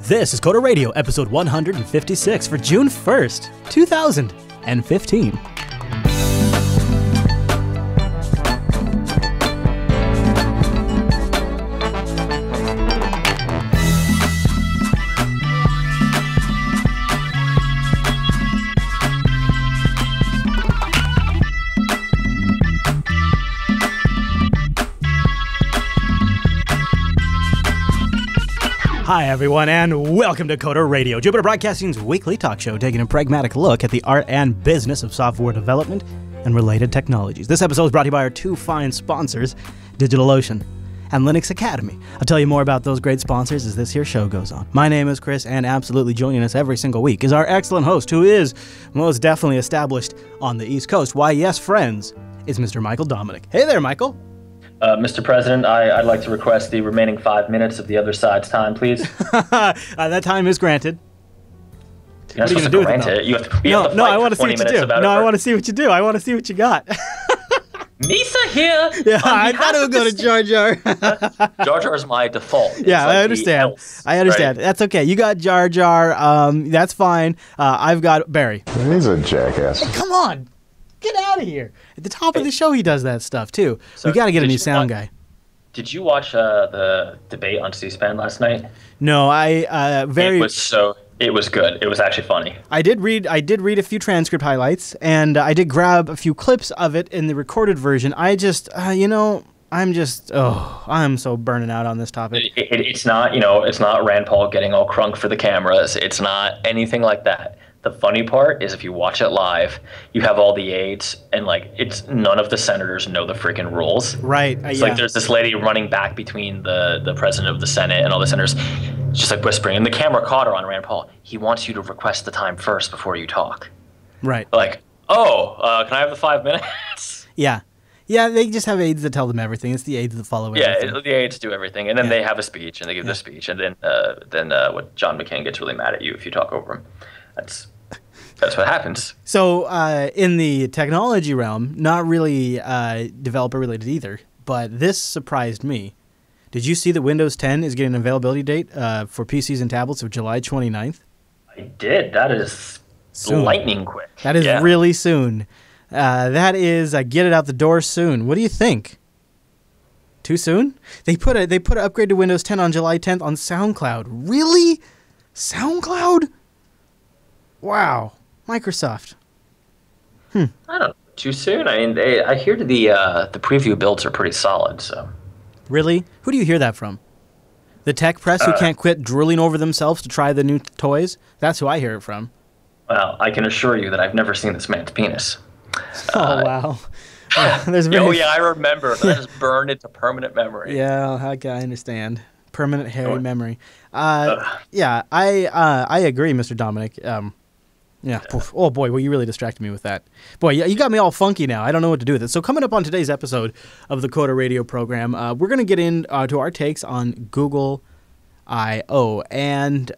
This is Coda Radio, episode 156 for June 1st, 2015. Hi, everyone, and welcome to Coda Radio, Jupiter Broadcasting's weekly talk show taking a pragmatic look at the art and business of software development and related technologies. This episode is brought to you by our two fine sponsors, DigitalOcean and Linux Academy. I'll tell you more about those great sponsors as this here show goes on. My name is Chris, and absolutely joining us every single week is our excellent host, who is most definitely established on the East Coast. Why, yes, friends, is Mr. Michael Dominic. Hey there, Michael. Mr. President, I'd like to request the remaining 5 minutes of the other side's time, please. That time is granted. You're not supposed to grant it. You have to, no, I want to see what you do. No, I want to see what you do. I want to see what you got. Misa here. Yeah, I thought it would go to Jar Jar. Jar Jar is my default. Yeah, like I understand. I understand. Right? That's okay. You got Jar Jar. That's fine. I've got Barry. He's a jackass. Hey, come on. Get out of here. At the top of the show, he does that stuff, too. So we got to get a new sound guy. Did you watch the debate on C-SPAN last night? No, It was good. It was actually funny. I did read a few transcript highlights, and I did grab a few clips of it in the recorded version. I just, I'm so burning out on this topic. It's not Rand Paul getting all crunk for the cameras. It's not anything like that. The funny part is if you watch it live, you have all the aides, and it's none of the senators know the freaking rules. Right. It's like there's this lady running back between the president of the Senate and all the senators, just whispering, and the camera caught her on Rand Paul. He wants you to request the time first before you talk. Right. Can I have the 5 minutes? Yeah. Yeah, they just have aides that tell them everything. It's the aides that follow everything. Yeah, the aides do everything, and then they have a speech, and they give the speech, and then what John McCain gets really mad at you if you talk over him. That's what happens. So in the technology realm, not really developer related either, but this surprised me. Did you see that Windows 10 is getting an availability date for PCs and tablets of July 29th? I did. That is soon. Lightning quick. That is really soon. That is get it out the door soon. What do you think? Too soon? They put an upgrade to Windows 10 on July 10th on SoundCloud. Really? SoundCloud? Wow. Microsoft. I don't know. Too soon? I mean, I hear the preview builds are pretty solid, so. Really? Who do you hear that from? The tech press who can't quit drooling over themselves to try the new toys? That's who I hear it from. Well, I can assure you that I've never seen this man's penis. Oh, wow. I remember. That just burned into permanent memory. Yeah, I understand. Permanent hairy memory. Yeah, I agree, Mr. Dominic. Yeah. Oh, boy, well, you really distracted me with that. Boy, you got me all funky now. I don't know what to do with it. So coming up on today's episode of the Coda Radio program, we're going to get into our takes on Google I.O. And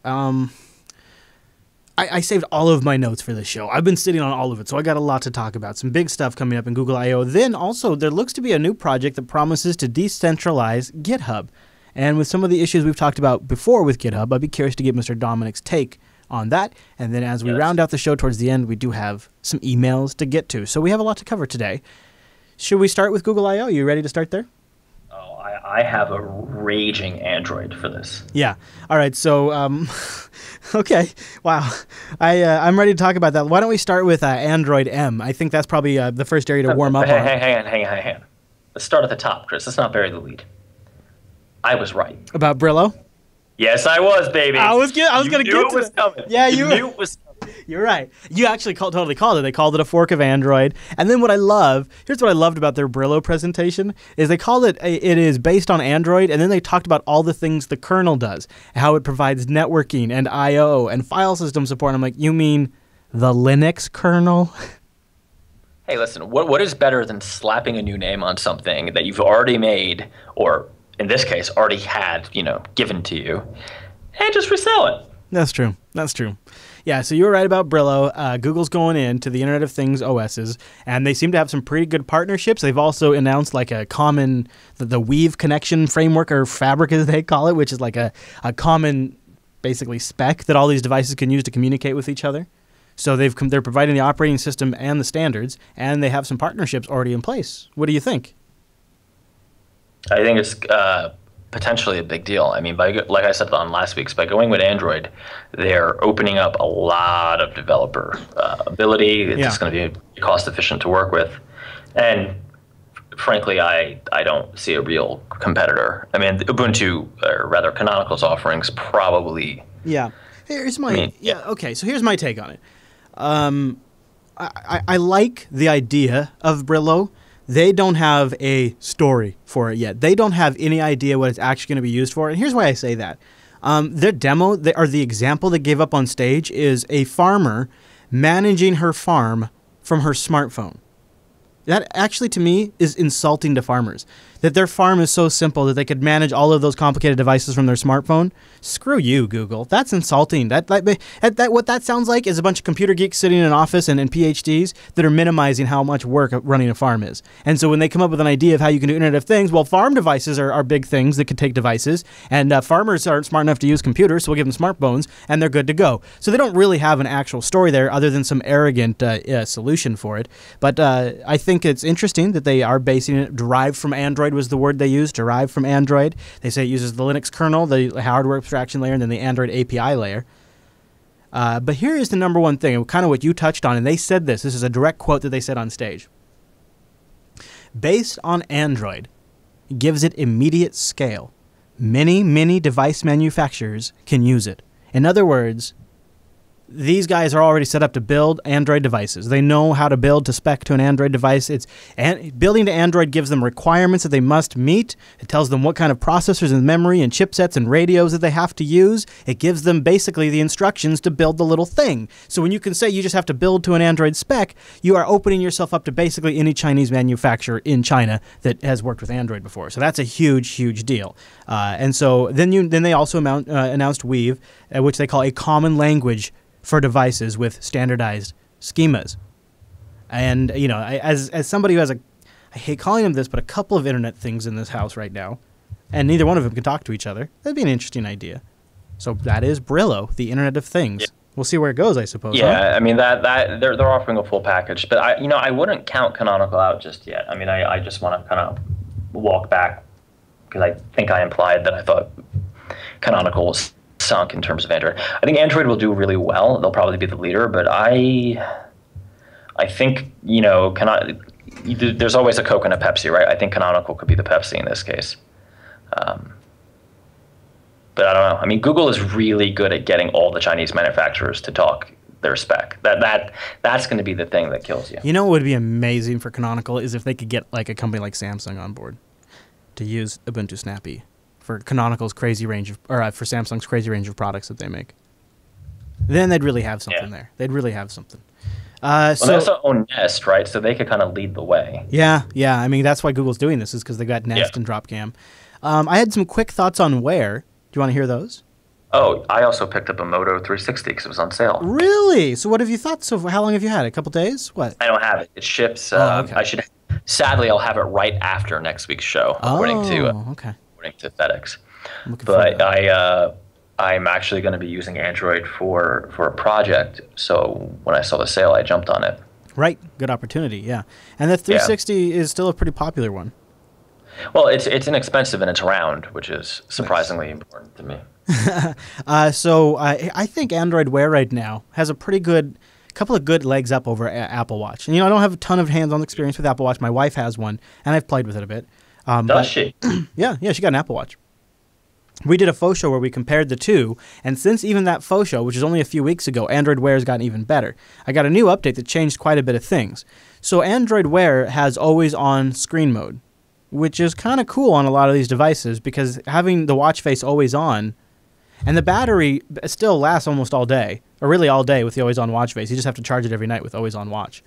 I saved all of my notes for this show. I've been sitting on all of it, so I got a lot to talk about. Some big stuff coming up in Google I.O. Then also, there looks to be a new project that promises to decentralize GitHub. And with some of the issues we've talked about before with GitHub, I'd be curious to get Mr. Dominic's take on that. And then as we round out the show towards the end, we do have some emails to get to. So we have a lot to cover today. Should we start with Google I.O.? You ready to start there? Oh, I have a raging Android for this. Yeah. All right. So, okay. Wow. I'm ready to talk about that. Why don't we start with Android M? I think that's probably the first area to warm up on. Hang on. Let's start at the top, Chris. Let's not bury the lead. I was right. About Brillo? Yes, I was, baby. I was going to get to it. Was coming. Yeah, you knew it was coming. You're right. You actually totally called it. They called it a fork of Android. And then here's what I loved about their Brillo presentation, is they called it is based on Android, and then they talked about all the things the kernel does, how it provides networking and I.O. and file system support. And I'm like, you mean the Linux kernel? Hey, listen, what is better than slapping a new name on something that you've already made, or in this case, already had, given to you, and just resell it? That's true. Yeah, so you were right about Brillo. Google's going into the Internet of Things OSs, and they seem to have some pretty good partnerships. They've also announced like a common, the Weave connection framework, or fabric as they call it, which is like a common basically spec that all these devices can use to communicate with each other. So they're providing the operating system and the standards, and they have some partnerships already in place. What do you think? I think it's potentially a big deal. I mean, like I said on last week's, by going with Android, they're opening up a lot of developer ability. It's going to be cost efficient to work with, and frankly, I don't see a real competitor. I mean, Ubuntu, or rather Canonical's offerings probably. Yeah. Here's my okay. So here's my take on it. I like the idea of Brillo. They don't have a story for it yet. They don't have any idea what it's actually going to be used for. And here's why I say that. Their demo, or the example they gave up on stage, is a farmer managing her farm from her smartphone. That actually, to me, is insulting to farmers. That their farm is so simple that they could manage all of those complicated devices from their smartphone. Screw you, Google. That's insulting. What that sounds like is a bunch of computer geeks sitting in an office and PhDs that are minimizing how much work running a farm is. And so when they come up with an idea of how you can do Internet of Things, well, farm devices are big things that could take devices, and farmers aren't smart enough to use computers, so we'll give them smartphones, and they're good to go. So they don't really have an actual story there other than some arrogant solution for it. But I think it's interesting that they are basing it, derived from Android was the word they used, derived from Android. They say it uses the Linux kernel, the hardware abstraction layer, and then the Android API layer. But here is the number one thing, and kind of what you touched on, and they said this is a direct quote that they said on stage. Based on Android, gives it immediate scale. Many device manufacturers can use it. In other words, these guys are already set up to build Android devices. They know how to build to spec to an Android device. Building to Android gives them requirements that they must meet. It tells them what kind of processors and memory and chipsets and radios that they have to use. It gives them basically the instructions to build the little thing. So when you can say you just have to build to an Android spec, you are opening yourself up to basically any Chinese manufacturer in China that has worked with Android before. So that's a huge deal. And so then they also announced Weave, which they call a common language for devices with standardized schemas. And, you know, as somebody who has I hate calling them this, but a couple of internet things in this house right now, and neither one of them can talk to each other, that'd be an interesting idea. So that is Brillo, the Internet of Things. Yeah. We'll see where it goes, I suppose. Yeah, I mean, that they're offering a full package, but I wouldn't count Canonical out just yet. I mean, I just want to kind of walk back, because I think I implied that I thought Canonical was sunk in terms of Android. I think Android will do really well. They'll probably be the leader, but I think, you know, there's always a Coke and a Pepsi, right? I think Canonical could be the Pepsi in this case. But I don't know. I mean, Google is really good at getting all the Chinese manufacturers to talk their spec. That's going to be the thing that kills you. You know what would be amazing for Canonical is if they could get like a company like Samsung on board to use Ubuntu Snappy for Canonical's crazy range for Samsung's crazy range of products that they make. Then they'd really have something there. They'd really have something. Well, they also own Nest, right? So they could kind of lead the way. Yeah. I mean, that's why Google's doing this, is because they got Nest and Dropcam. I had some quick thoughts on Wear. Do you want to hear those? Oh, I also picked up a Moto 360 because it was on sale. Really? So what have you thought? So how long have you had it? A couple days? What? I don't have it. It ships. Okay. Sadly, I'll have it right after next week's show, according to FedEx. But I'm actually going to be using Android for a project. So when I saw the sale, I jumped on it. Right. Good opportunity, yeah. And the 360 is still a pretty popular one. Well, it's inexpensive and it's round, which is surprisingly important to me. So I think Android Wear right now has a couple of good legs up over Apple Watch. And, you know, I don't have a ton of hands-on experience with Apple Watch. My wife has one, and I've played with it a bit. Does she? Yeah, she got an Apple Watch. We did a faux show where we compared the two, and since even that faux show, which is only a few weeks ago, Android Wear has gotten even better. I got a new update that changed quite a bit of things. So Android Wear has always-on screen mode, which is kind of cool on a lot of these devices, because having the watch face always on, and the battery still lasts almost all day, or really all day with the always-on watch face. You just have to charge it every night with always-on watch.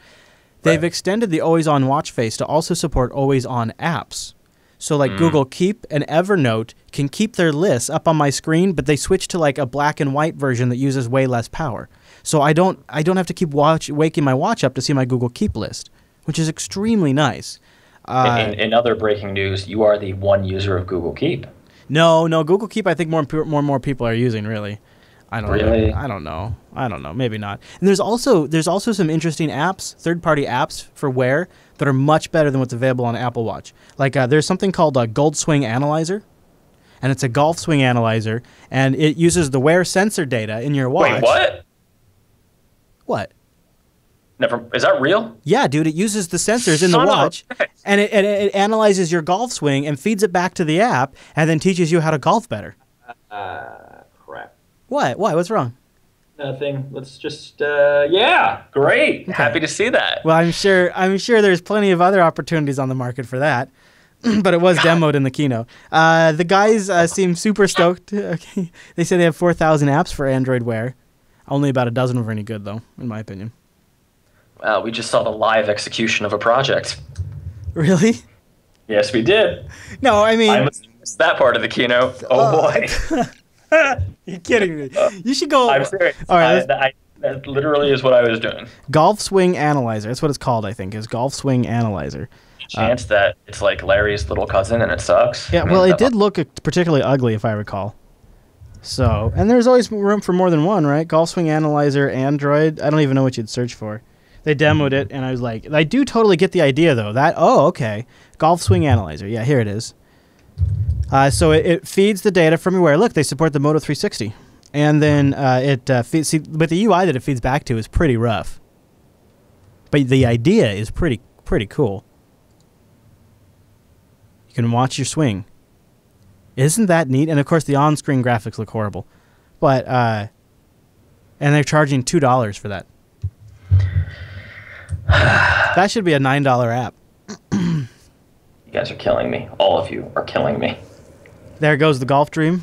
They've extended the always-on watch face to also support always-on apps. So like Google Keep and Evernote can keep their lists up on my screen, but they switch to like a black and white version that uses way less power. So I don't have to keep waking my watch up to see my Google Keep list, which is extremely nice. In other breaking news, you are the one user of Google Keep. No, Google Keep I think more and more people are using, really. I don't Really? know. I don't know. Maybe not. And there's also some interesting apps, third-party apps for Wear that are much better than what's available on Apple Watch. Like there's something called a Gold Swing Analyzer, and it's a golf swing analyzer, and it uses the Wear sensor data in your watch. Wait, what? What? Never. Is that real? Yeah, dude. It uses the sensors in the watch, and it analyzes your golf swing and feeds it back to the app, and then teaches you how to golf better. Crap. What? Why? What's wrong? Nothing. Let's just. Yeah. Great. Okay. Happy to see that. Well, I'm sure there's plenty of other opportunities on the market for that, but it was demoed in the keynote. The guys seem super stoked. Okay. They say they have 4,000 apps for Android Wear. Only about a dozen of them are any good, though, in my opinion. We just saw the live execution of a project. Really? Yes, we did. No, I mean... I missed that part of the keynote. Oh, boy. You're kidding me. You should go... I'm serious. All right, that literally is what I was doing. Golf Swing Analyzer. That's what it's called, I think, is Golf Swing Analyzer. Chance that it's like Larry's little cousin and it sucks. Yeah, well, it did look particularly ugly, if I recall. So, and there's always room for more than one, right? Golf Swing Analyzer, Android. I don't even know what you'd search for. They demoed it, and I was like, I do totally get the idea, though. Okay. Golf Swing Analyzer. Yeah, here it is. So it feeds the data from your Wear. Look, they support the Moto 360. And then it feeds, see, but the UI that it feeds back to is pretty rough. But the idea is pretty cool. You can watch your swing. Isn't that neat? And, of course, the on-screen graphics look horrible. But, and they're charging $2 for that. That should be a $9 app. You guys are killing me. All of you are killing me. There goes the golf dream.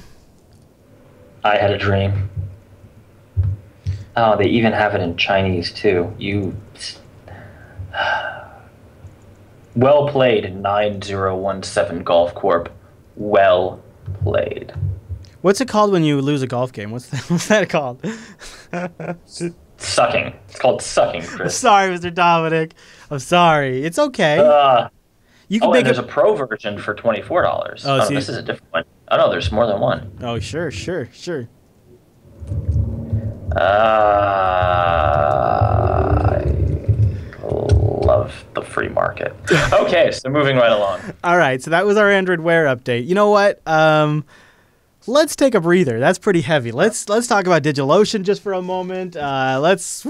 I had a dream. Oh, they even have it in Chinese, too. You... Well played, 9017 Golf Corp. Well played. What's it called when you lose a golf game? What's that called? Sucking. It's called sucking, Chris. Sorry, Mr. Dominic. I'm sorry. It's okay. You can and there's a pro version for $24. Oh, this is a different one. Oh, no, there's more than one. Oh, sure. I love the free market. Okay, so moving right along. All right, so that was our Android Wear update. You know what? Let's take a breather. That's pretty heavy. Let's talk about DigitalOcean just for a moment. Let's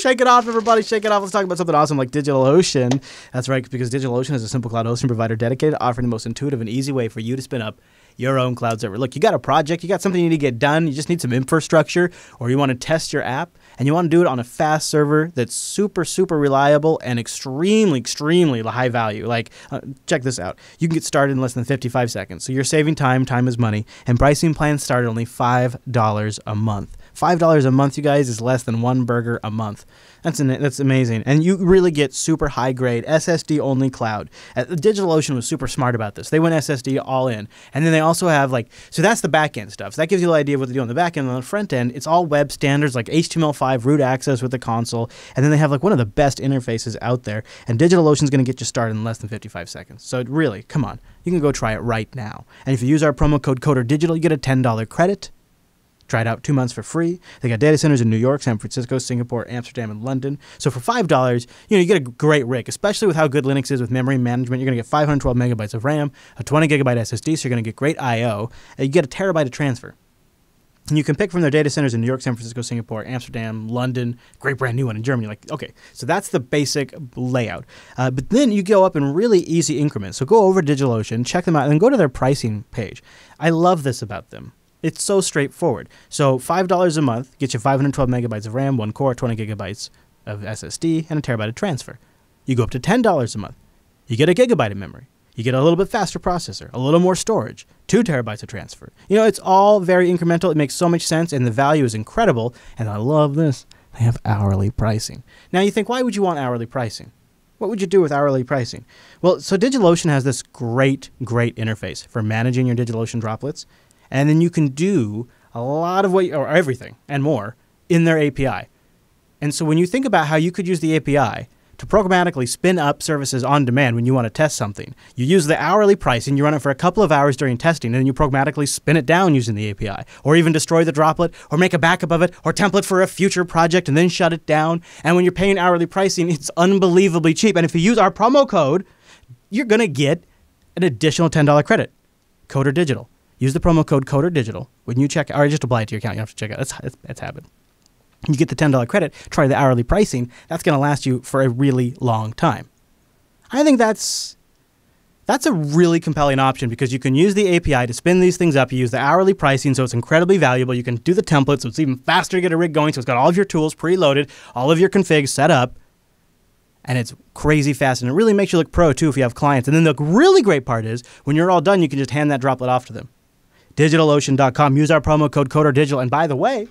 shake it off, everybody. Shake it off. Let's talk about something awesome like DigitalOcean. That's right, because DigitalOcean is a simple cloud hosting provider dedicated to offering the most intuitive and easy way for you to spin up your own cloud server. Look, you got a project, you got something you need to get done, you just need some infrastructure, or you want to test your app, and you want to do it on a fast server that's super, super reliable and extremely, extremely high value. Like, check this out. You can get started in less than 55 seconds. So you're saving time. Time is money. And pricing plans start at only $5 a month. $5 a month, you guys, is less than one burger a month. That's amazing. And you really get super high-grade SSD-only cloud. DigitalOcean was super smart about this. They went SSD all in. And then they also have, so that's the back-end stuff. So that gives you an idea of what they do on the back end. On the front end, it's all web standards like HTML5, root access with the console. And then they have, one of the best interfaces out there. And DigitalOcean's going to get you started in less than 55 seconds. So really, come on. You can go try it right now. And if you use our promo code CODERDIGITAL, you get a $10 credit. Try it out 2 months for free. They got data centers in New York, San Francisco, Singapore, Amsterdam, and London. So for $5, you get a great rig, especially with how good Linux is with memory management. You're going to get 512 megabytes of RAM, a 20 gigabyte SSD, so you're going to get great I/O, and you get a terabyte of transfer. And you can pick from their data centers in New York, San Francisco, Singapore, Amsterdam, London, great brand new one in Germany. Okay, so that's the basic layout. But then you go up in really easy increments. So go over to DigitalOcean, check them out, and then go to their pricing page. I love this about them. It's so straightforward. So $5 a month gets you 512 megabytes of RAM, 1 core, 20 gigabytes of SSD, and a terabyte of transfer. You go up to $10 a month. You get a gigabyte of memory. You get a little bit faster processor, a little more storage, 2 terabytes of transfer. It's all very incremental. It makes so much sense, and the value is incredible. And I love this. They have hourly pricing. Now you think, why would you want hourly pricing? What would you do with hourly pricing? Well, so DigitalOcean has this great interface for managing your DigitalOcean droplets. And then you can do a lot of or everything and more in their API. And so when you think about how you could use the API to programmatically spin up services on demand when you want to test something. You use the hourly pricing, you run it for a couple of hours during testing, and then you programmatically spin it down using the API, or even destroy the droplet, or make a backup of it, or template for a future project and then shut it down. And when you're paying hourly pricing, it's unbelievably cheap. And if you use our promo code, you're going to get an additional $10 credit. Coder Digital. Use the promo code Coder Digital when you check, or just apply it to your account. You don't have to check out. That's habit. You get the $10 credit, try the hourly pricing. That's going to last you for a really long time. I think that's a really compelling option because you can use the API to spin these things up. You use the hourly pricing, so it's incredibly valuable. You can do the template, so it's even faster to get a rig going. So it's got all of your tools preloaded, all of your configs set up, and it's crazy fast. And it really makes you look pro, too, if you have clients. And then the really great part is when you're all done, you can just hand that droplet off to them. DigitalOcean.com. Use our promo code CoderDigital. And by the way,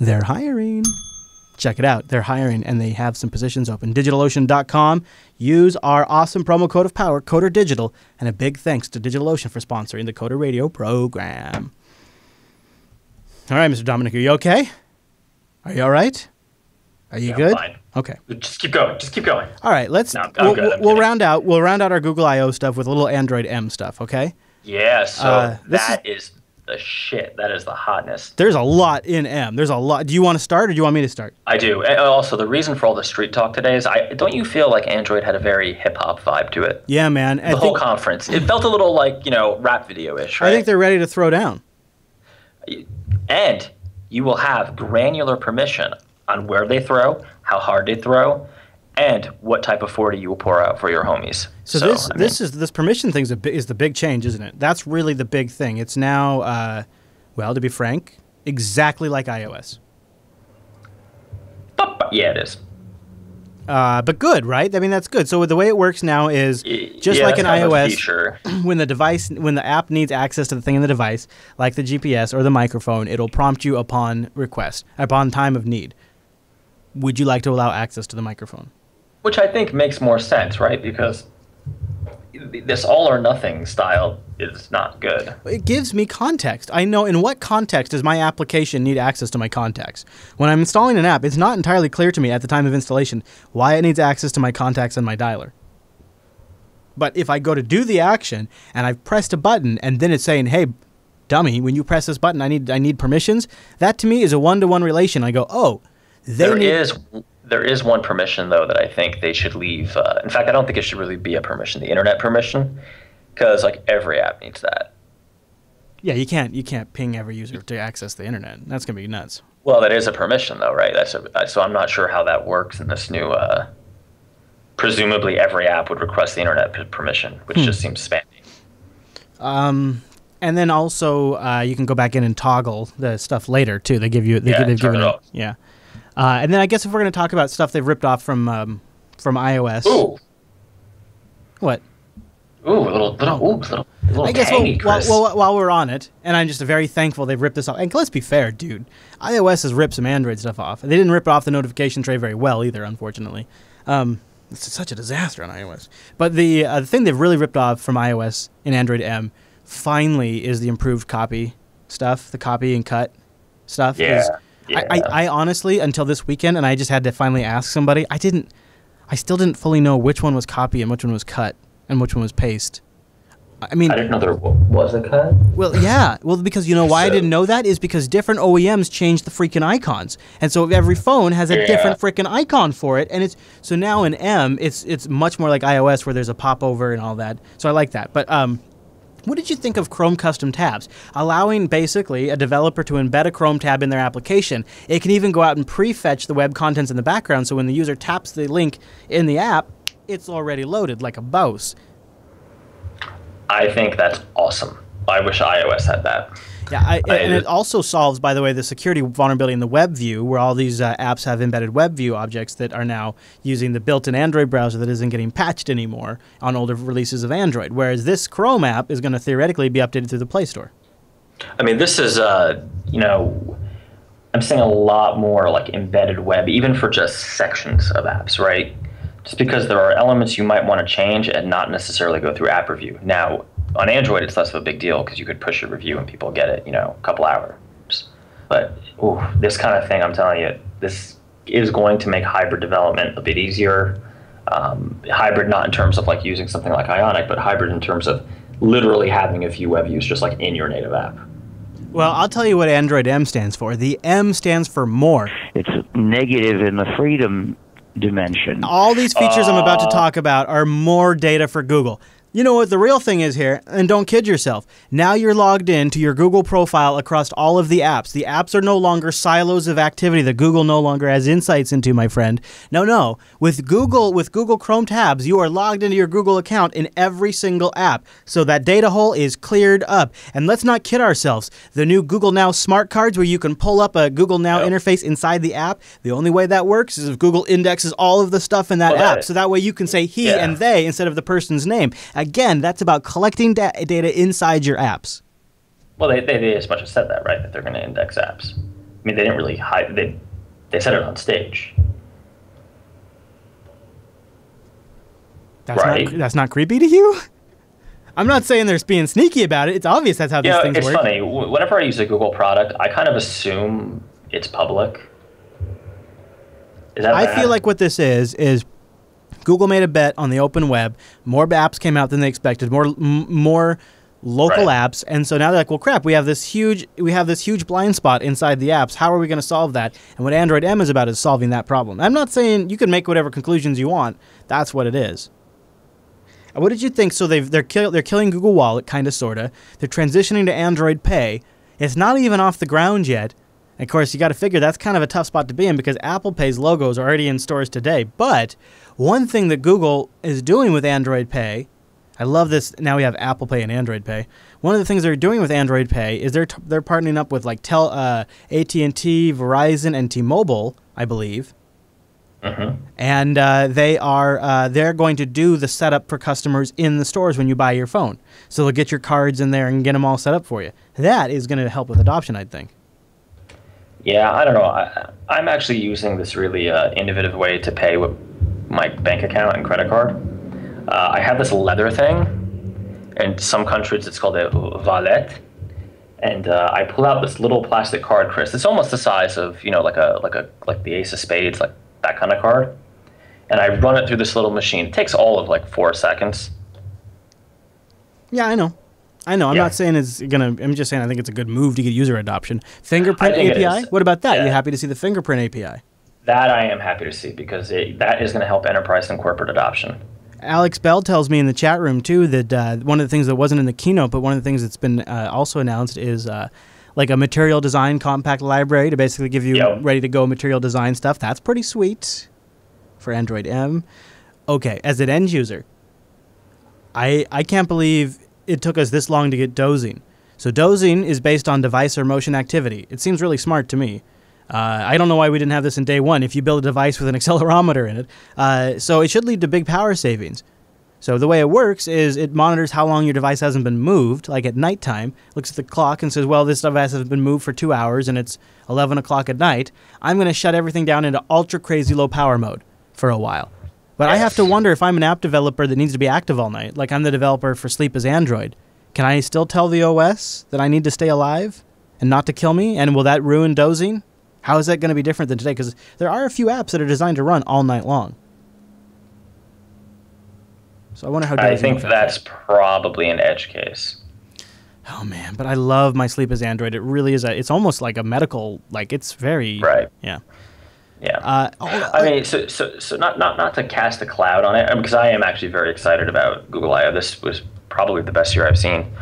they're hiring. Check it out. They're hiring, and they have some positions open. DigitalOcean.com. Use our awesome promo code of power, Coder Digital. And a big thanks to DigitalOcean for sponsoring the Coder Radio program. All right, Mr. Dominic, are you okay? Are you all right? Are you good? I'm fine. Okay. Just keep going. Just keep going. All right, let's. No, I'm good. We'll round out our Google I/O stuff with a little Android M stuff. Okay. Yeah. So that is the shit. That is the hotness. There's a lot in M. There's a lot. Do you want to start, or do you want me to start? I do. And also, the reason for all the street talk today is, don't you feel like Android had a very hip hop vibe to it? Yeah, man. The whole conference. It felt a little like, rap video-ish, right? I think they're ready to throw down. And you will have granular permission on where they throw, how hard they throw, and what type of 40 you will pour out for your homies. So this permission thing is the big change, isn't it? That's really the big thing. It's now, well, to be frank, exactly like iOS. Yeah, it is. But good, right? I mean, that's good. So the way it works now is just like in iOS, when the app needs access to the thing in the device, like the GPS or the microphone, it'll prompt you upon request, upon time of need. Would you like to allow access to the microphone? Which I think makes more sense, right? Because this all or nothing style is not good. It gives me context. I know in what context does my application need access to my contacts. When I'm installing an app, it's not entirely clear to me at the time of installation why it needs access to my contacts and my dialer. But if I go to do the action and I've pressed a button and then it's saying, hey, dummy, when you press this button, I need permissions, that to me is a one-to-one relation. I go, oh, there is one permission, though, that I think they should leave. In fact, I don't think it should really be a permission, the internet permission, because like every app needs that. Yeah, you can't ping every user to access the internet. That's gonna be nuts. Well, that is a permission, though, right? So I'm not sure how that works in this new. Presumably, every app would request the internet permission, which just seems spammy. And then also you can go back in and toggle the stuff later too. They've given it. Yeah. And then I guess if we're going to talk about stuff they've ripped off from iOS. Ooh. What? Ooh, a little I guess tangy, while we're on it, and I'm just very thankful they've ripped this off. And let's be fair, dude. iOS has ripped some Android stuff off. They didn't rip off the notification tray very well either, unfortunately. It's such a disaster on iOS. But the thing they've really ripped off from iOS in Android M finally is the improved copy stuff, the copy and cut stuff. Yeah. I honestly, until this weekend, and I just had to finally ask somebody, I still didn't fully know which one was copy and which one was cut and which one was paste. I mean, I didn't know there was a cut. Well, yeah. Well, because you know why I didn't know that is because different OEMs changed the freaking icons, and so every phone has a different freaking icon for it, and so now in M, it's much more like iOS where there's a popover and all that. So I like that, but what did you think of Chrome custom tabs? Allowing basically a developer to embed a Chrome tab in their application. It can even go out and prefetch the web contents in the background, so when the user taps the link in the app, it's already loaded like a BOS. I think that's awesome. I wish iOS had that. Yeah, and it also solves, by the way, the security vulnerability in the web view, where all these apps have embedded web view objects that are now using the built-in Android browser that isn't getting patched anymore on older releases of Android, whereas this Chrome app is going to theoretically be updated through the Play Store. I mean, this is, I'm seeing a lot more like embedded web, even for just sections of apps, right? Just because there are elements you might want to change and not necessarily go through app review. Now, on Android, it's less of a big deal because you could push a review and people get it, a couple hours. But this kind of thing, I'm telling you, this is going to make hybrid development a bit easier. Hybrid not in terms of like using something like Ionic, but hybrid in terms of literally having a few web views just like in your native app. Well, I'll tell you what Android M stands for. The M stands for more. It's negative in the freedom dimension. All these features I'm about to talk about are more data for Google. You know what the real thing is here, and don't kid yourself. Now you're logged in to your Google profile across all of the apps. The apps are no longer silos of activity that Google no longer has insights into, my friend. No. With Google Chrome tabs, you are logged into your Google account in every single app. So that data hole is cleared up. And let's not kid ourselves. The new Google Now smart cards where you can pull up a Google Now interface inside the app, the only way that works is if Google indexes all of the stuff in that app. So that way you can say he and they instead of the person's name. Again, that's about collecting data inside your apps. Well, they as much as said that, right? That they're going to index apps. I mean, they didn't really hide. They said it on stage. That's not creepy to you? I'm not saying they're being sneaky about it. It's obvious that's how these things work. It's funny. Whenever I use a Google product, I kind of assume it's public. Is that bad? I feel like what this is Google made a bet on the open web. More apps came out than they expected. More local apps, and so now they're like, well, crap. We have this huge blind spot inside the apps. How are we going to solve that? And what Android M is about is solving that problem. I'm not saying you can make whatever conclusions you want. That's what it is. What did you think? So they're killing Google Wallet, kind of, sorta. They're transitioning to Android Pay. It's not even off the ground yet. And of course, you got to figure that's kind of a tough spot to be in because Apple Pay's logos are already in stores today. But one thing that Google is doing with Android Pay, I love this. Now we have Apple Pay and Android Pay. One of the things they're doing with Android Pay is they're partnering up with like AT&T, Verizon, and T-Mobile, I believe. Mm-hmm. And they're going to do the setup for customers in the stores when you buy your phone. So they'll get your cards in there and get them all set up for you. That is going to help with adoption, I think. Yeah, I don't know. I'm actually using this really innovative way to pay with my bank account and credit card. I have this leather thing. In some countries, it's called a valet. And I pull out this little plastic card, Chris. It's almost the size of, like the Ace of Spades, like that kind of card. And I run it through this little machine. It takes all of like 4 seconds. Yeah, I know. I'm not saying it's gonna. I'm just saying I think it's a good move to get user adoption. Fingerprint API. What about that? Yeah. You happy to see the fingerprint API? That I am happy to see because that is going to help enterprise and corporate adoption. Alex Bell tells me in the chat room too that one of the things that wasn't in the keynote, but one of the things that's been also announced is like a material design compact library to basically give you ready to go material design stuff. That's pretty sweet for Android M. Okay, as an end user, I can't believe it took us this long to get dozing. So dozing is based on device or motion activity. It seems really smart to me. I don't know why we didn't have this in day one if you build a device with an accelerometer in it. So it should lead to big power savings. So the way it works is it monitors how long your device hasn't been moved, like at nighttime, looks at the clock and says, well, this device has been moved for 2 hours and it's 11 o'clock at night. I'm going to shut everything down into ultra crazy low power mode for a while. But I have to wonder if I'm an app developer that needs to be active all night, like I'm the developer for Sleep as Android. Can I still tell the OS that I need to stay alive and not to kill me? And will that ruin dozing? How is that going to be different than today? Because there are a few apps that are designed to run all night long. So I wonder how dozing I think that's probably an edge case. Oh, man. But I love my Sleep as Android. It really is. It's almost like a medical, like it's very... Right. Yeah. Yeah. I mean, so not to cast a cloud on it, because I am actually very excited about Google I/O. This was probably the best year I've seen.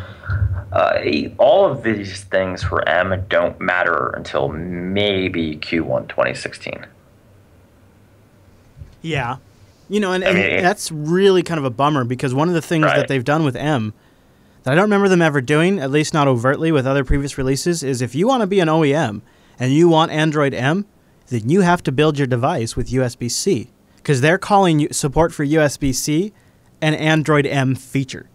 All of these things for M don't matter until maybe Q1 2016. Yeah. And that's really kind of a bummer because one of the things that they've done with M that I don't remember them ever doing, at least not overtly with other previous releases, is if you want to be an OEM and you want Android M, then you have to build your device with USB-C because they're calling support for USB-C an Android M feature.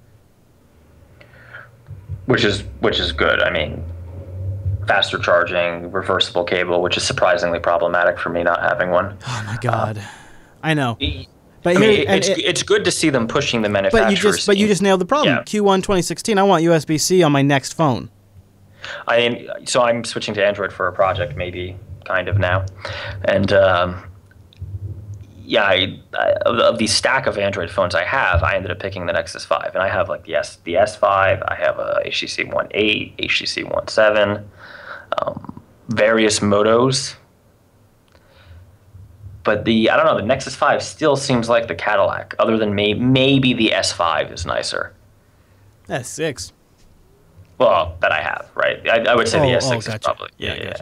Which is good. I mean, faster charging, reversible cable, which is surprisingly problematic for me not having one. Oh my God, I know. But it's good to see them pushing the manufacturers. But you just nailed the problem. Yeah. Q1 2016. I want USB-C on my next phone. So I'm switching to Android for a project maybe kind of now. And of the stack of Android phones I have, I ended up picking the Nexus 5. And I have like the S5, I have a HTC One 8, HTC One 7, various Motos. But the Nexus 5 still seems like the Cadillac, other than maybe the S5 is nicer. S6. Well, that I have, right? I would say the S6 is probably. Yeah.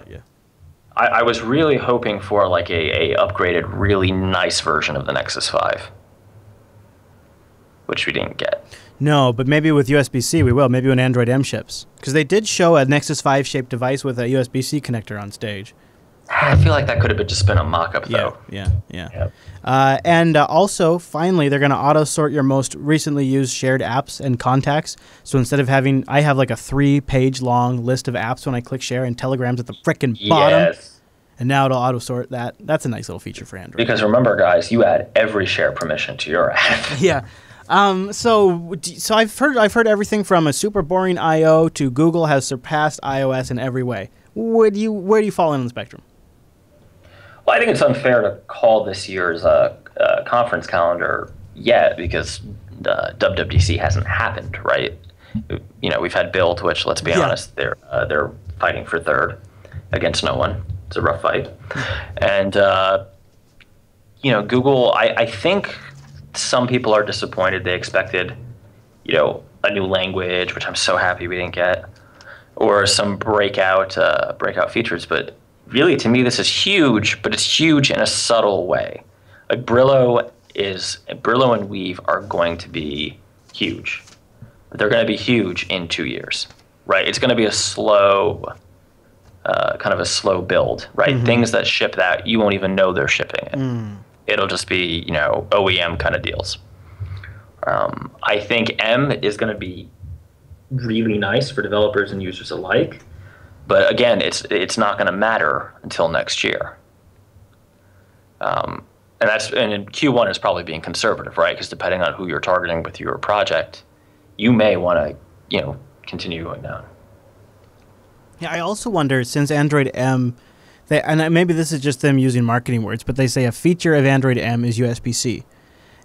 I was really hoping for like a upgraded, really nice version of the Nexus 5, which we didn't get. No, but maybe with USB-C we will. Maybe when Android M ships. Because they did show a Nexus 5 shaped device with a USB-C connector on stage. I feel like that could have just been a mock-up, though. Yeah. And also, finally, they're going to auto-sort your most recently used shared apps and contacts. So instead of having, I have like a 3-page long list of apps when I click share, and Telegram's at the frickin' bottom. And now it'll auto-sort that. That's a nice little feature for Android. Because remember, guys, you add every share permission to your app. Yeah. So I've heard everything from a super boring I/O to Google has surpassed iOS in every way. Where do you fall in on the spectrum? Well, I think it's unfair to call this year's conference calendar yet because WWDC hasn't happened, right? You know, we've had Build, which, let's be honest, they're fighting for third against no one. It's a rough fight. And, Google, I think some people are disappointed. They expected, a new language, which I'm so happy we didn't get, or some breakout features. But really, to me, this is huge, but it's huge in a subtle way. Like Brillo and Weave are going to be huge. They're going to be huge in 2 years, right? It's going to be a slow, kind of a slow build, right? Mm-hmm. Things that ship that you won't even know they're shipping it. It'll just be, OEM kind of deals. I think M is going to be really nice for developers and users alike. But again, it's not going to matter until next year. And Q1 is probably being conservative, right? Because depending on who you're targeting with your project, you may want to, continue going down. Yeah, I also wonder, since Android M, and maybe this is just them using marketing words, but they say a feature of Android M is USB-C.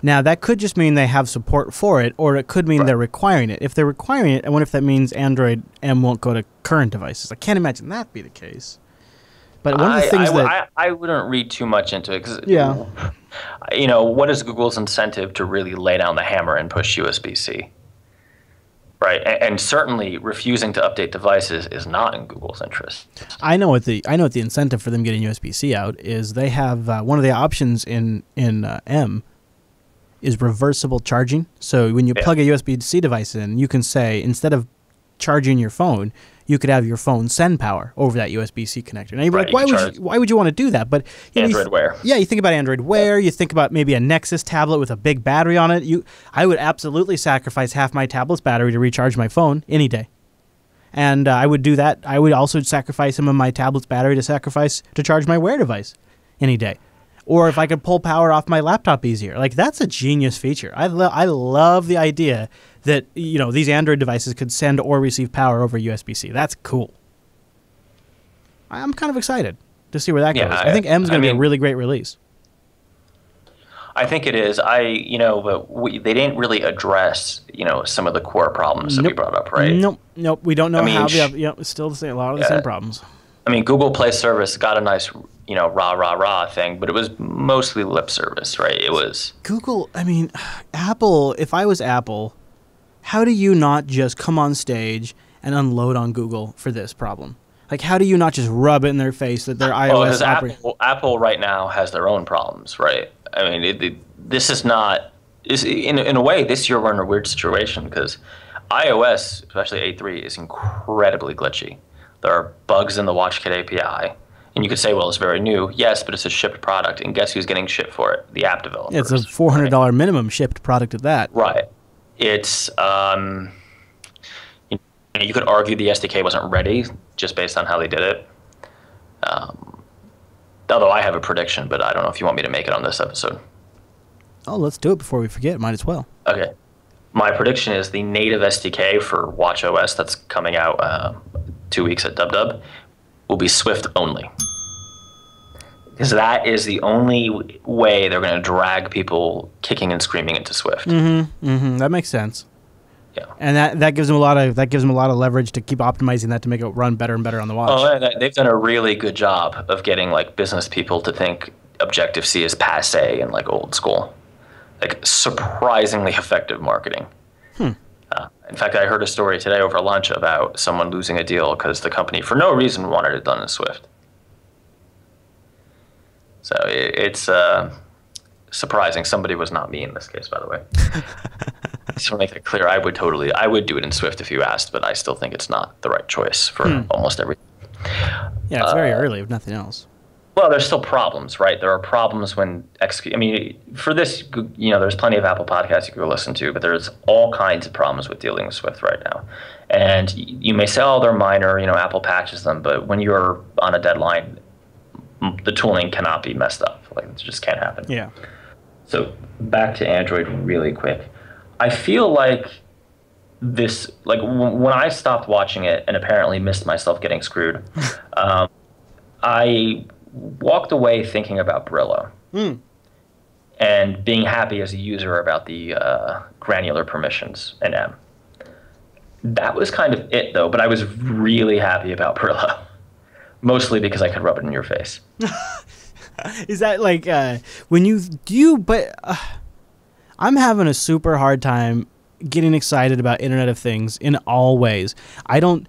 Now, that could just mean they have support for it, or it could mean they're requiring it. If they're requiring it, I wonder if that means Android M won't go to current devices. I can't imagine that be the case. But one of the things I wouldn't read too much into it, because what is Google's incentive to really lay down the hammer and push USB-C? Right, and certainly refusing to update devices is not in Google's interest. I know what the incentive for them getting USB-C out is. They have one of the options in M is reversible charging. So when you plug a USB-C device in, you can say, instead of charging your phone, you could have your phone send power over that USB-C connector. Now you'd be like, why would you want to do that? But Android Wear. Yeah, you think about Android Wear. You think about maybe a Nexus tablet with a big battery on it. I would absolutely sacrifice half my tablet's battery to recharge my phone any day. And I would do that. I would also sacrifice some of my tablet's battery to charge my Wear device any day. Or if I could pull power off my laptop easier. Like, that's a genius feature. I love the idea that, these Android devices could send or receive power over USB-C. That's cool. I'm kind of excited to see where that goes. I think M's going to be a really great release. I think it is. But they didn't really address, some of the core problems that we brought up, right? Nope. We don't know how they have, it's still a lot of the same problems. I mean, Google Play Service got a nice, rah thing, but it was mostly lip service, right? It was Google. I mean, Apple. If I was Apple, how do you not just come on stage and unload on Google for this problem? Like, how do you not just rub it in their face that their iOS Apple right now has their own problems, right? I mean, this is not. In a way, this year we're in a weird situation because iOS, especially A3, is incredibly glitchy. There are bugs in the WatchKit API. And you could say, well, it's very new. Yes, but it's a shipped product. And guess who's getting shipped for it? The app developers. It's a $400 minimum shipped product at that. Right. It's, you could argue the SDK wasn't ready just based on how they did it. Although I have a prediction, but I don't know if you want me to make it on this episode. Oh, let's do it before we forget. Might as well. Okay. My prediction is the native SDK for watchOS that's coming out 2 weeks at DubDub will be Swift only. because that is the only way they're going to drag people kicking and screaming into Swift. That makes sense. Yeah, and that gives them a lot of leverage to keep optimizing that to make it run better and better on the watch. Oh, they've done a really good job of getting like business people to think Objective C is passe and like old school, like surprisingly effective marketing. In fact, I heard a story today over lunch about someone losing a deal because the company, for no reason, wanted it done in Swift. So it's surprising. Somebody was not me in this case, by the way. Just want to make it clear, I would do it in Swift if you asked, but I still think it's not the right choice for almost everything. Yeah, it's very early, if nothing else. Well, there's still problems, right? There are problems when I mean, for this, there's plenty of Apple podcasts you can go listen to, but there's all kinds of problems with dealing with Swift right now. And you may say, oh, they're minor, Apple patches them, but when you're on a deadline, the tooling cannot be messed up. Like, it just can't happen. Yeah. So back to Android really quick. I feel like this, like when I stopped watching it and apparently missed myself getting screwed, I walked away thinking about Brillo and being happy as a user about the granular permissions in M. That was kind of it, though, but I was really happy about Brillo, mostly because I could rub it in your face. Is that like I'm having a super hard time getting excited about Internet of Things in all ways. I don't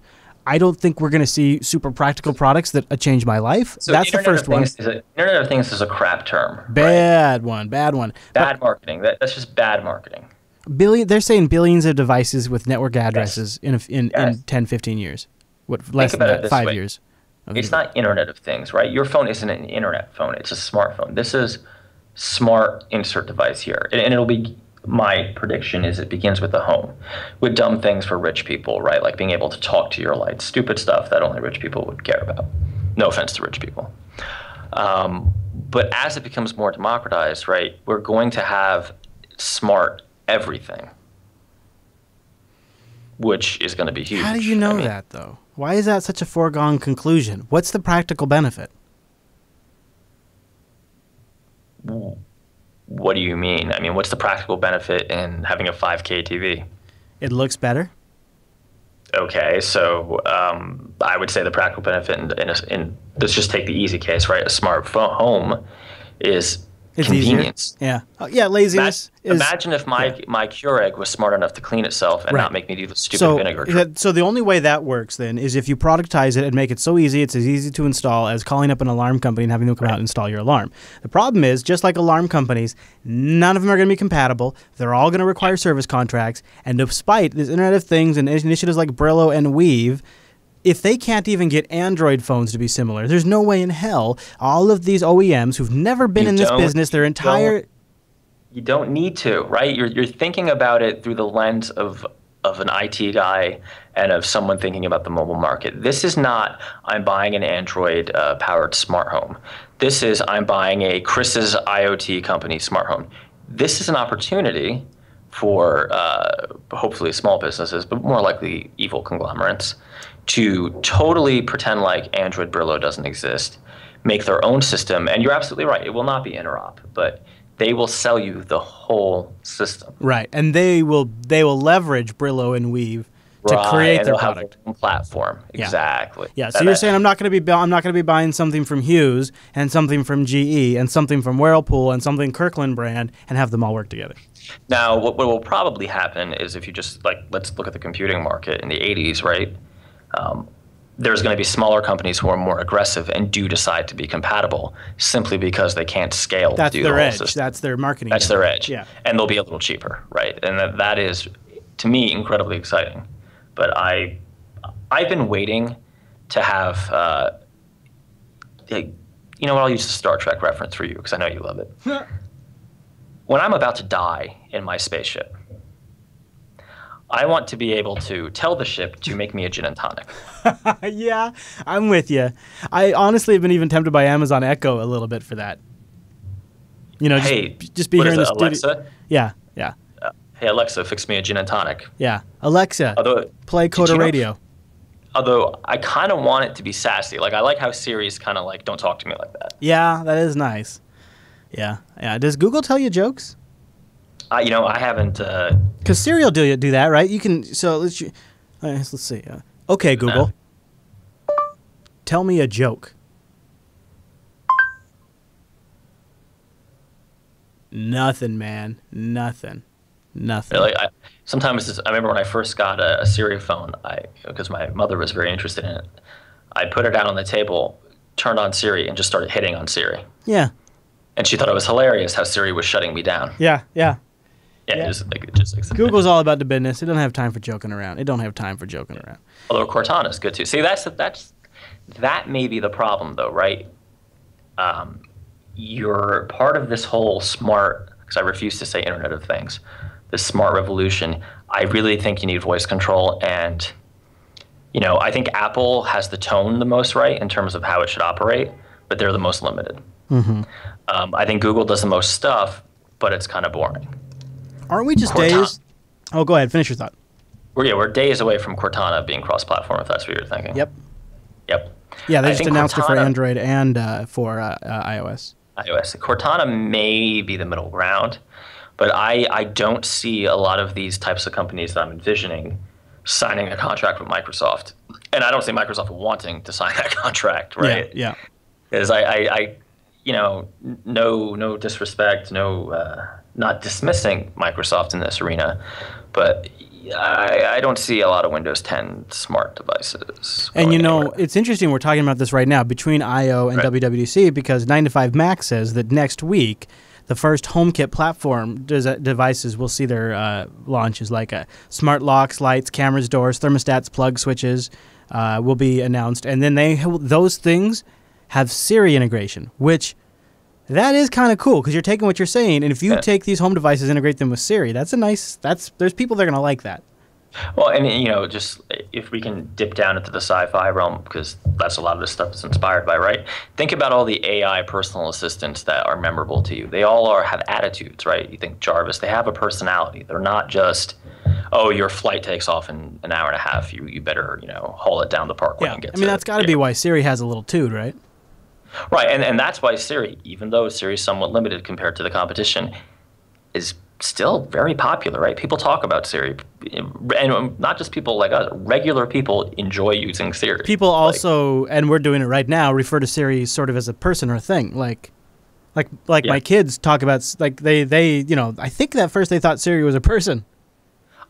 think we're going to see super practical products that change my life. So that's the first one. Internet of Things is a crap term. Bad right? one. Bad marketing. That's just bad marketing. They're saying billions of devices with network addresses in 10, 15 years. What, less than that, 5 years. It's not Internet of Things, right? Your phone isn't an internet phone. It's a smartphone. This is smart insert device here. And it'll be, my prediction is it begins with the home, with dumb things for rich people, right? Like being able to talk to your light, stupid stuff that only rich people would care about. No offense to rich people. But as it becomes more democratized, right, we're going to have smart everything, which is going to be huge. How do you know that, though? Why is that such a foregone conclusion? What's the practical benefit? What do you mean? I mean, what's the practical benefit in having a 5K TV? It looks better. Okay, so I would say the practical benefit in let's just take the easy case, right? A smart home is convenience. Easier. Yeah, laziness. Imagine if my Keurig was smart enough to clean itself and not make me do the stupid vinegar trick. So the only way that works then is if you productize it and make it so easy, it's as easy to install as calling up an alarm company and having them come out and install your alarm. The problem is, just like alarm companies, none of them are going to be compatible. They're all going to require service contracts. And despite this Internet of Things and initiatives like Brillo and Weave, if they can't even get Android phones to be similar, there's no way in hell all of these OEMs who've never been in this business their entire... You don't need to, right? You're thinking about it through the lens of an IT guy and of someone thinking about the mobile market. This is not, I'm buying an Android-powered smart home. This is, I'm buying a Chris's IoT company smart home. This is an opportunity for hopefully small businesses, but more likely evil conglomerates, to totally pretend like Android Brillo doesn't exist, make their own system, and you're absolutely right, it will not be interop, but they will sell you the whole system. Right, and they will leverage Brillo and Weave to create their product. Have their own platform. Yeah. Exactly. Yeah. So you're saying I'm not going to be buying something from Hughes and something from GE and something from Whirlpool and something Kirkland brand and have them all work together. Now, what will probably happen is if you just let's look at the computing market in the 80s, right? There's going to be smaller companies who are more aggressive and do decide to be compatible simply because they can't scale. That's to do their the whole edge. system. That's their marketing. That's their edge. Yeah. And they'll be a little cheaper, right? And that is, to me, incredibly exciting. But I've been waiting to have, you know what, I'll use the Star Trek reference for you because I know you love it. When I'm about to die in my spaceship, I want to be able to tell the ship to make me a gin and tonic. Yeah, I'm with you. I honestly have been even tempted by Amazon Echo a little bit for that. Just be here in the studio. Alexa? Yeah. Hey, Alexa, fix me a gin and tonic. Yeah. Alexa, play Coda Radio. Although I kind of want it to be sassy. Like, I like how Siri's kind of like, don't talk to me like that. Yeah, that is nice. Yeah. Does Google tell you jokes? I haven't. Because Siri will do that, right? You can. So let's see. Okay, Google. Tell me a joke. Nothing, man. Nothing. Really, sometimes I remember when I first got a Siri phone, because my mother was very interested in it, I put it down on the table, turned on Siri, and just started hitting on Siri. Yeah. And she thought it was hilarious how Siri was shutting me down. Yeah. Yeah. Just Google's all about the business. It don't have time for joking around. Although Cortana's good too. See, that may be the problem though, right? You're part of this whole smart, because I refuse to say Internet of Things, this smart revolution. I really think you need voice control, and I think Apple has the tone the most right in terms of how it should operate, but they're the most limited. Mm-hmm. I think Google does the most stuff, but it's kind of boring. Aren't we just days? Oh, go ahead. Finish your thought. We're days away from Cortana being cross-platform, if that's what you're thinking. Yep. Yeah, they just announced it for Android and for iOS. Cortana may be the middle ground, but I don't see a lot of these types of companies that I'm envisioning signing a contract with Microsoft. And I don't see Microsoft wanting to sign that contract, right? Yeah. Because no disrespect, not dismissing Microsoft in this arena, but I don't see a lot of Windows 10 smart devices. And it's interesting we're talking about this right now between I/O and WWDC, because 9to5Mac says that next week the first HomeKit platform devices will see their launches, like smart locks, lights, cameras, doors, thermostats, plug switches will be announced, and then those things have Siri integration, which that is kind of cool, because you're taking what you're saying, and if you take these home devices, integrate them with Siri, there's people that are going to like that. Well, and just if we can dip down into the sci-fi realm, because that's a lot of this stuff is inspired by, right? Think about all the AI personal assistants that are memorable to you. They all have attitudes, right? You think Jarvis, they have a personality. They're not just, oh, your flight takes off in an hour and a half. You better, haul it down the parkway and get to it. That's got to be why Siri has a little toot, right? Right, and that's why Siri, even though Siri is somewhat limited compared to the competition, is still very popular, right? People talk about Siri, and not just people like us. Regular people enjoy using Siri. People also, and we're doing it right now, refer to Siri sort of as a person or a thing. Like my kids talk about, like they I think at first they thought Siri was a person.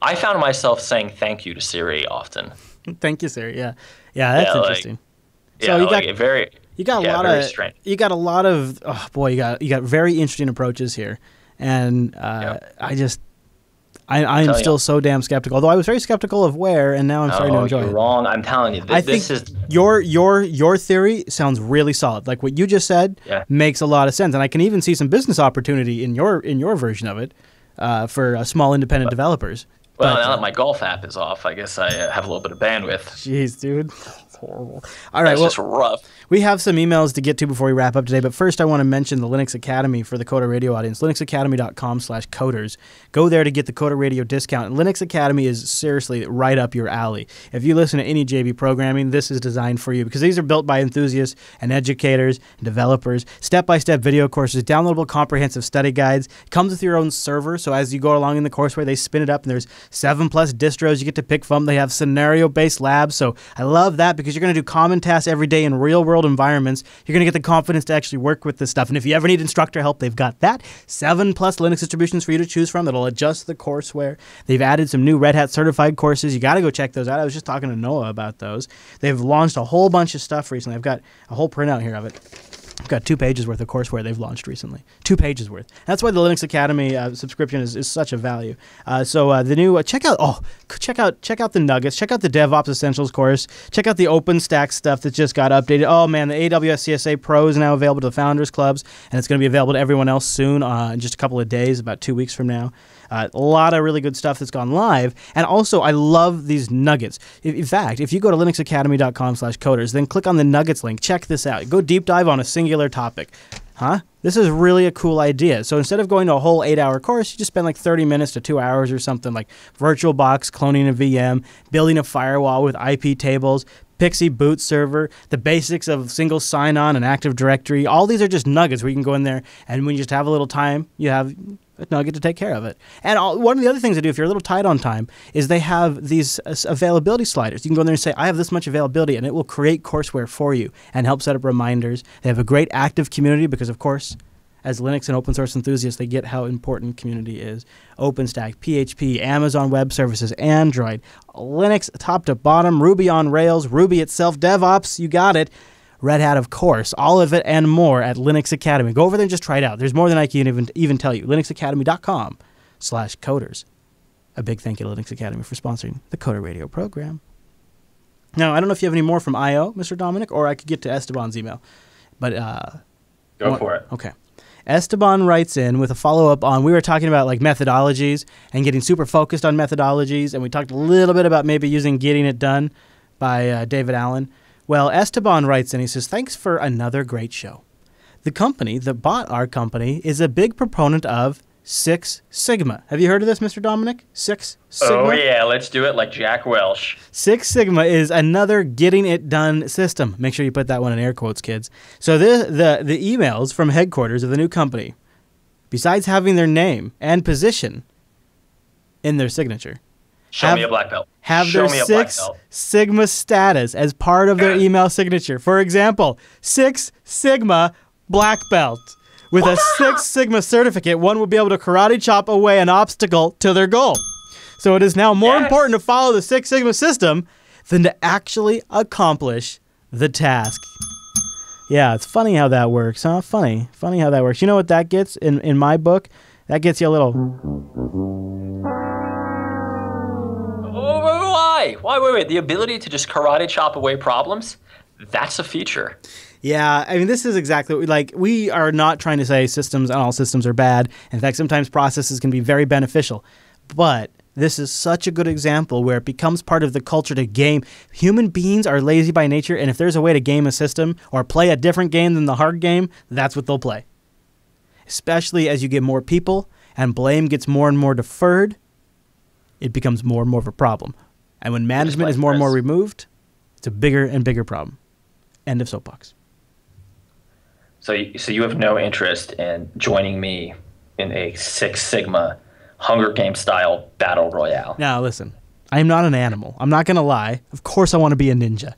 I found myself saying thank you to Siri often. Thank you, Siri. Yeah, that's interesting. So you got a lot of you got very interesting approaches here, and I'm still so damn skeptical. Although I was very skeptical of Wear, and now I'm starting to enjoy it. You're wrong. I'm telling you, I think your theory sounds really solid. Like what you just said makes a lot of sense, and I can even see some business opportunity in your version of it for small independent developers. Well, now that my golf app is off, I guess I have a little bit of bandwidth. Jeez, dude. That's horrible. All right, That's just rough. We have some emails to get to before we wrap up today, but first I want to mention the Linux Academy for the Coder Radio audience, linuxacademy.com/coders. Go there to get the Coder Radio discount. And Linux Academy is seriously right up your alley. If you listen to any JB programming, this is designed for you, because these are built by enthusiasts and educators and developers. Step-by-step video courses, downloadable comprehensive study guides. It comes with your own server, so as you go along in the courseware, they spin it up, and there's 7+ distros you get to pick from. They have scenario-based labs, so I love that, because you're going to do common tasks every day in real-world environments. You're going to get the confidence to actually work with this stuff. And if you ever need instructor help, they've got that. 7+ Linux distributions for you to choose from that'll adjust the courseware. They've added some new Red Hat certified courses. You got to go check those out. I was just talking to Noah about those. They've launched a whole bunch of stuff recently. I've got a whole printout here of it. I've got 2 pages worth of courseware they've launched recently. 2 pages worth. That's why the Linux Academy subscription is such a value. So the new check out the Nuggets. Check out the DevOps Essentials course. Check out the OpenStack stuff that just got updated. Oh man, the AWS CSA Pro is now available to the Founders Clubs, and it's going to be available to everyone else soon in just a couple of days, about 2 weeks from now. A lot of really good stuff that's gone live. And also, I love these nuggets. In fact, if you go to linuxacademy.com/coders, then click on the nuggets link. Check this out. Go deep dive on a singular topic. huh? This is really a cool idea. So instead of going to a whole 8-hour course, you just spend like 30 minutes to 2 hours or something, like VirtualBox, cloning a VM, building a firewall with IP tables, Pixie boot server, the basics of single sign-on and Active Directory. All these are just nuggets where you can go in there, and when you just have a little time, you have a nugget to take care of it. And one of the other things they do, if you're a little tight on time, is they have these availability sliders. You can go in there and say, I have this much availability, and it will create courseware for you and help set up reminders. They have a great active community because, of course, as Linux and open source enthusiasts, they get how important community is. OpenStack, PHP, Amazon Web Services, Android, Linux top to bottom, Ruby on Rails, Ruby itself, DevOps, you got it. Red Hat, of course, all of it and more at Linux Academy. Go over there and just try it out. There's more than I can even tell you. linuxacademy.com/coders. A big thank you to Linux Academy for sponsoring the Coder Radio program. Now, I don't know if you have any more from I.O., Mr. Dominic, or I could get to Esteban's email. But Go for it. Okay. Esteban writes in with a follow-up on, we were talking about like methodologies and getting super focused on methodologies, and we talked a little bit about maybe using Getting It Done by David Allen. Well, Esteban writes in, he says, thanks for another great show. The company that bought our company is a big proponent of Six Sigma. Have you heard of this, Mr. Dominic? Six Sigma? Oh, yeah, let's do it like Jack Welch. Six Sigma is another getting it done system. Make sure you put that one in air quotes, kids. So the emails from headquarters of the new company, besides having their name and position in their signature, Show me a black belt. have their Six Sigma status as part of their email signature. For example, Six Sigma black belt. With a Six Sigma certificate, one will be able to karate chop away an obstacle to their goal. So it is now more important to follow the Six Sigma system than to actually accomplish the task. Yeah, it's funny how that works, huh? Funny how that works. You know what that gets in my book? That gets you a little... Why? Wait. The ability to just karate chop away problems? That's a feature. Yeah, I mean, this is exactly, like, we are not trying to say systems and all systems are bad. In fact, sometimes processes can be very beneficial. But this is such a good example where it becomes part of the culture to game. Human beings are lazy by nature, and if there's a way to game a system or play a different game than the hard game, that's what they'll play. Especially as you get more people and blame gets more and more deferred, it becomes more and more of a problem. And when management is more and more removed, it's a bigger and bigger problem. End of soapbox. So you have no interest in joining me in a Six Sigma Hunger Games style battle royale? Now, listen, I am not an animal. I'm not going to lie. Of course I want to be a ninja.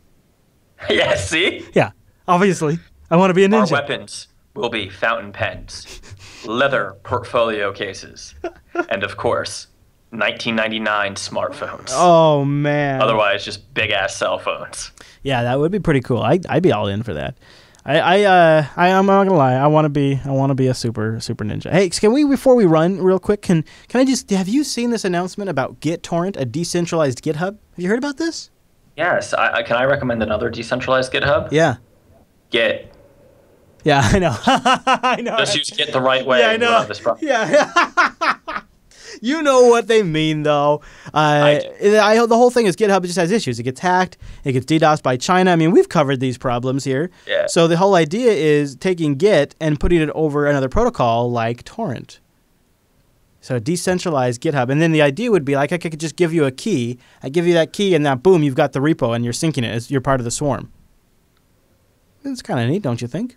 Yeah, see? Yeah, obviously. I want to be a ninja. Our weapons will be fountain pens, leather portfolio cases, and of course, 1999 smartphones. Oh, man. Otherwise, just big-ass cell phones. Yeah, that would be pretty cool. I'd be all in for that. I'm not gonna lie. I want to be a super ninja. Hey, can we, before we run real quick, can I just, have you seen this announcement about GitTorrent, a decentralized GitHub? Have you heard about this? Yes. Can I recommend another decentralized GitHub? Yeah. Git. Yeah, I know. I know. Just use Git the right way. Yeah, I know. This problem. Yeah. You know what they mean, though. The whole thing is GitHub just has issues. It gets hacked. It gets DDoSed by China. I mean, we've covered these problems here. Yeah. So the whole idea is taking Git and putting it over another protocol like Torrent. So decentralized GitHub. And then the idea would be like I could just give you a key. I give you that key, and now, boom, you've got the repo, and you're syncing it as you're part of the swarm. It's kind of neat, don't you think?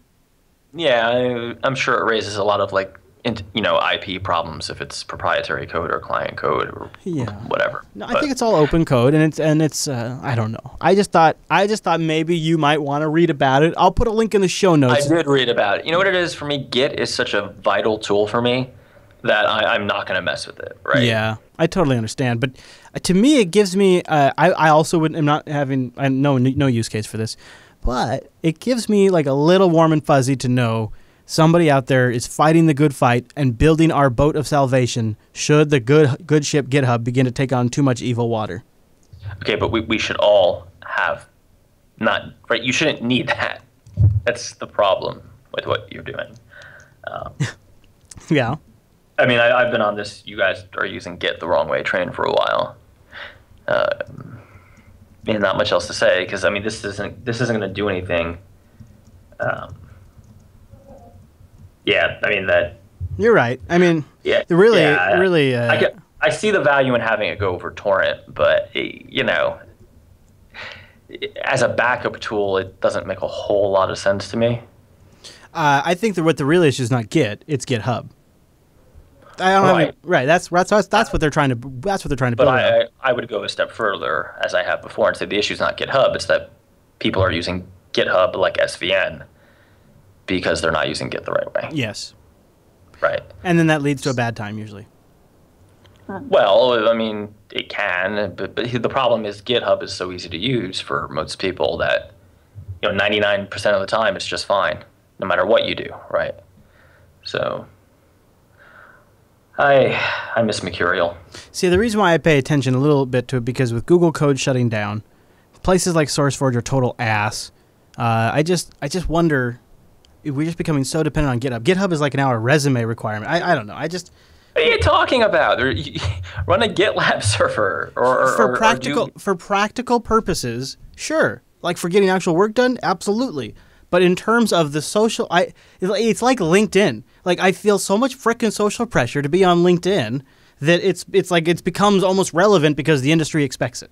Yeah, I'm sure it raises a lot of IP problems if it's proprietary code or client code or whatever. No, I think it's all open code, and it's I don't know. I just thought maybe you might want to read about it. I'll put a link in the show notes. I did read about it. You know what it is for me? Git is such a vital tool for me that I'm not going to mess with it. Right? Yeah, I totally understand. But to me, it gives me. I also am not having no use case for this, but it gives me like a little warm and fuzzy to know somebody out there is fighting the good fight and building our boat of salvation should the good ship GitHub begin to take on too much evil water. Okay, but we should all have right? You shouldn't need that. That's the problem with what you're doing. Yeah. I mean, I've been on this. You guys are using Git the wrong way train for a while. And not much else to say because I mean this isn't going to do anything. Yeah, I mean that. You're right. I mean, Yeah, really. I see the value in having it go over torrent, but as a backup tool, it doesn't make a whole lot of sense to me. I think that what the real issue is not Git, it's GitHub. Right. That's what they're trying to. That's what they're trying to build. But I would go a step further, as I have before, and say the issue is not GitHub. It's that people are using GitHub like SVN because they're not using Git the right way. Yes. Right. And then that leads to a bad time usually. Well, I mean, it can, but the problem is GitHub is so easy to use for most people that 99% of the time it's just fine, no matter what you do, right? So I miss Mercurial. See, the reason why I pay attention a little bit to it because with Google Code shutting down, places like SourceForge are total ass. I just wonder if we're just becoming so dependent on GitHub. GitHub is like now a resume requirement. I don't know. What are you talking about? Run a GitLab server for practical purposes, sure. Like for getting actual work done, absolutely. But in terms of the social, it's like LinkedIn. Like I feel so much frickin' social pressure to be on LinkedIn that it's like it becomes almost relevant because the industry expects it.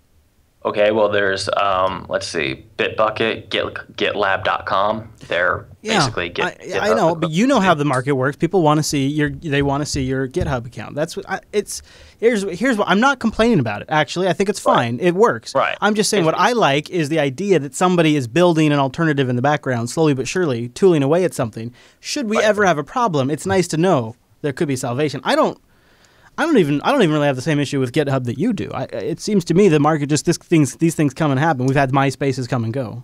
Okay, well, there's, let's see, Bitbucket, GitLab.com. They're basically GitHub. I know, but you know how the market works. People want to see your GitHub account. That's what here's what I'm not complaining about it. Actually, I think it's fine. Right. It works. Right. I'm just saying what I like is the idea that somebody is building an alternative in the background, slowly but surely, tooling away at something. Should we ever have a problem, it's nice to know there could be salvation. I don't even really have the same issue with GitHub that you do. It seems to me the market just these things come and happen. We've had MySpaces come and go.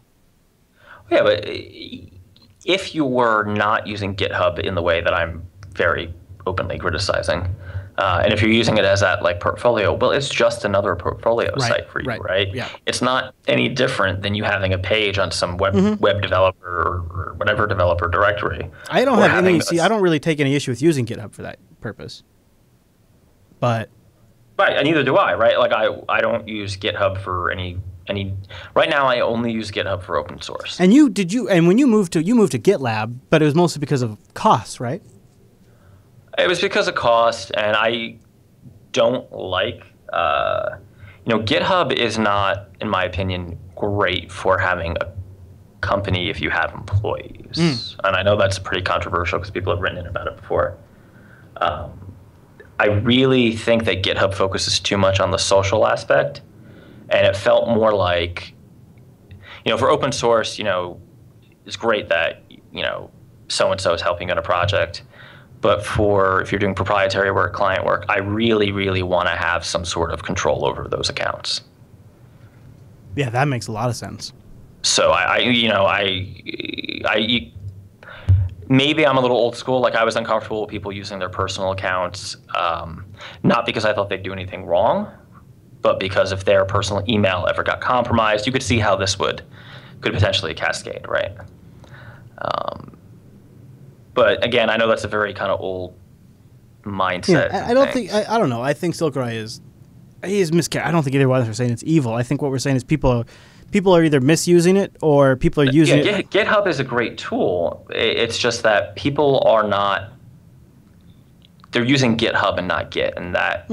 Yeah, but if you were not using GitHub in the way that I'm very openly criticizing, and if you're using it as that like portfolio, well, it's just another portfolio site for you, right? Yeah. It's not any different than you having a page on some web developer or whatever developer directory. I don't have any. I don't really take any issue with using GitHub for that purpose. But right, and neither do I. Right, like I don't use GitHub for any. Right now, I only use GitHub for open source. And when you moved to GitLab, but it was mostly because of costs, right? It was because of cost, and I don't like. GitHub is not, in my opinion, great for having a company if you have employees, and I know that's pretty controversial because people have written about it before. I really think that GitHub focuses too much on the social aspect, and it felt more like, for open source, it's great that, so-and-so is helping on a project, but if you're doing proprietary work, client work, I really, really want to have some sort of control over those accounts. Yeah, that makes a lot of sense. So maybe I'm a little old school. Like I was uncomfortable with people using their personal accounts, not because I thought they'd do anything wrong, but because if their personal email ever got compromised, you could see how this could potentially cascade, right? But again, I know that's a very kind of old mindset. Yeah, I don't know. I think Silkerai is miscarried. I don't think either one of us are saying it's evil. I think what we're saying is people are either misusing it or people are using it. GitHub is a great tool. It's just that people are not. They're using GitHub and not Git, and that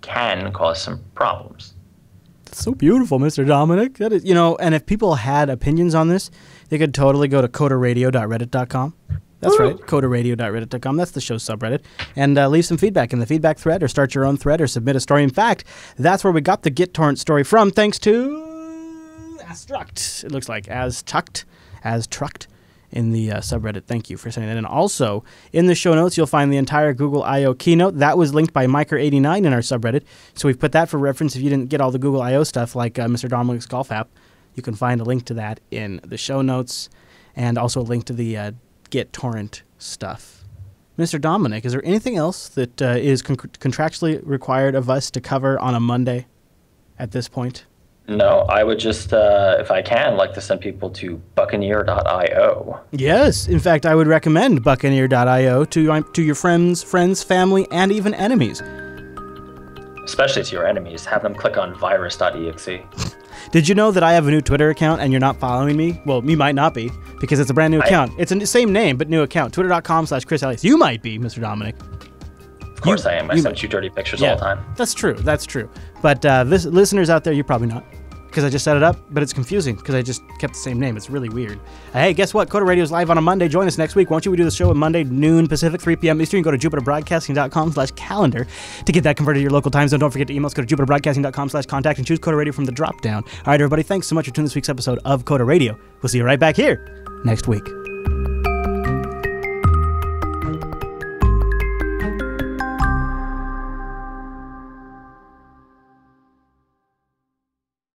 can cause some problems. That's so beautiful, Mr. Dominic. That is, and if people had opinions on this, they could totally go to coderradio.reddit.com. That's right, coderradio.reddit.com. That's the show's subreddit. And leave some feedback in the feedback thread or start your own thread or submit a story. In fact, that's where we got the GitTorrent story from, thanks to Astruct. It looks like as trucked in the subreddit. Thank you for saying that. And also, in the show notes, you'll find the entire Google I.O. keynote. That was linked by Miker89 in our subreddit. So we've put that for reference. If you didn't get all the Google I.O. stuff like Mr. Dominic's golf app, you can find a link to that in the show notes and also a link to the GitTorrent stuff. Mr. Dominic, is there anything else that is contractually required of us to cover on a Monday at this point? No, I would just, if I can, like to send people to Buccaneer.io. Yes. In fact, I would recommend Buccaneer.io to your friends, family, and even enemies. Especially to your enemies. Have them click on virus.exe. Did you know that I have a new Twitter account and you're not following me? Well, you might not be because it's a brand new account. It's the same name, but new account. Twitter.com/Chris Elias. You might be, Mr. Dominic. Of course I am. I send you dirty pictures all the time. That's true. But listeners out there, you're probably not. Because I just set it up, but it's confusing because I just kept the same name. It's really weird. Hey, guess what? Coda Radio is live on a Monday. Join us next week. Won't you? We do the show on Monday, noon Pacific, 3 p.m. Eastern. Go to jupiterbroadcasting.com/calendar to get that converted to your local time zone. Don't forget to email us. Go to jupiterbroadcasting.com/contact and choose Coda Radio from the drop down. All right, everybody. Thanks so much for tuning this week's episode of Coda Radio. We'll see you right back here next week.